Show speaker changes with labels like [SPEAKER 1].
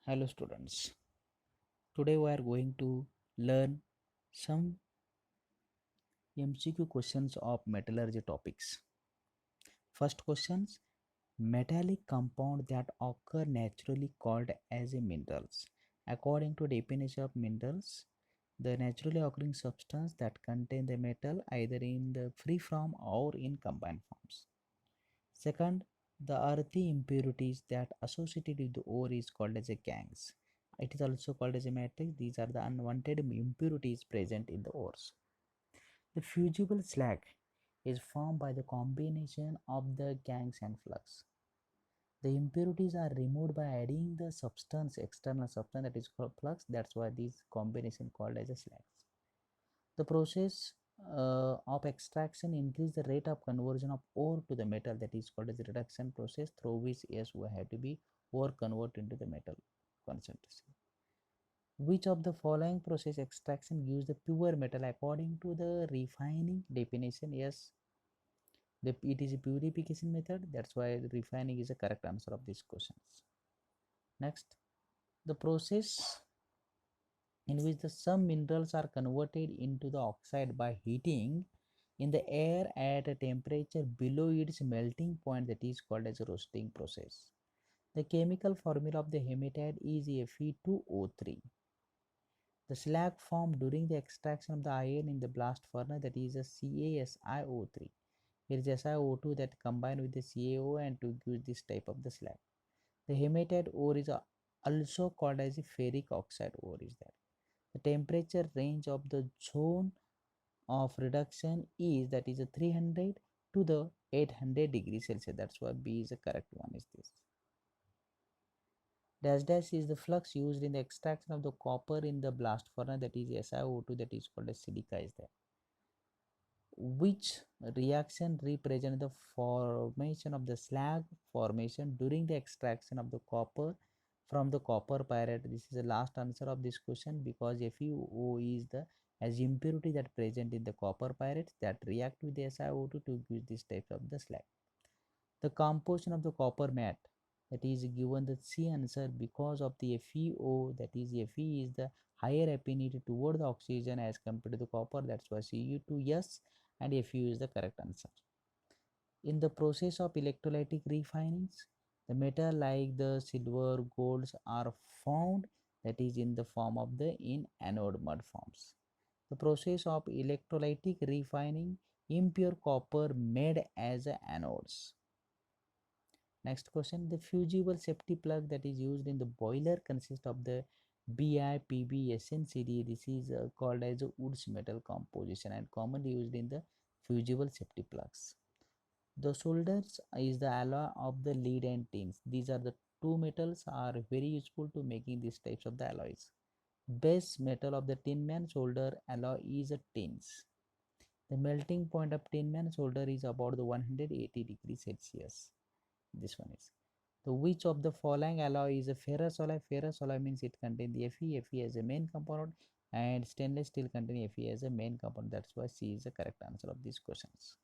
[SPEAKER 1] Hello students. Today we are going to learn some MCQ questions of metallurgy topics. First questions: metallic compound that occur naturally called as a minerals. According to definition of minerals, the naturally occurring substance that contain the metal either in the free form or in combined forms. Second, the earthy impurities that associated with the ore is called as a gangs. It is also called as a matrix. These are the unwanted impurities present in the ores. The fusible slag is formed by the combination of the gangs and flux. The impurities are removed by adding the substance, external substance that is called flux. That's why this combination called as a slags. The process of extraction increase the rate of conversion of ore to the metal, that is called as a reduction process, through which yes we have to be ore convert into the metal concentration. Which of the following process extraction gives the pure metal? According to the refining definition, yes, it is a purification method. That's why refining is the correct answer of these questions. Next, the process in which the some minerals are converted into the oxide by heating in the air at a temperature below its melting point, that is called as a roasting process. The chemical formula of the hematite is Fe2O3. The slag formed during the extraction of the iron in the blast furnace, that is a CaSiO3. Here is SiO2 that combined with the CaO and to give this type of the slag. The hematite ore is also called as a ferric oxide ore is there. The temperature range of the zone of reduction is, that is a 300 to the 800 degrees Celsius. That's why B is the correct one is this. Dash dash is the flux used in the extraction of the copper in the blast furnace, that is SiO2 that is called as silica is there. Which reaction represent the formation of the slag formation during the extraction of the copper from the copper pyrite? This is the last answer of this question, because FeO is the as impurity that present in the copper pyrites that react with the SiO2 to give this type of the slag. The composition of the copper matte, that is given the C answer because of the FeO, that is Fe is the higher affinity toward the oxygen as compared to the copper. That's why Cu2S and Fu is the correct answer. In the process of electrolytic refinings, the metal like the silver, golds are found, that is in the form of the in anode mud forms. The process of electrolytic refining impure copper made as anodes. Next question: the fusible safety plug that is used in the boiler consists of the BiPbSnCd. This is called as a Woods metal composition and commonly used in the fusible safety plugs. The solders is the alloy of the lead and tins. These are the two metals are very useful to making these types of the alloys. Base metal of the tin man solder alloy is a tins. The melting point of tin man solder is about the 180 degrees Celsius. This one is. So which of the following alloy is a ferrous alloy? Ferrous alloy means it contains the Fe as a main component, and stainless steel contains Fe as a main component. That's why C is the correct answer of these questions.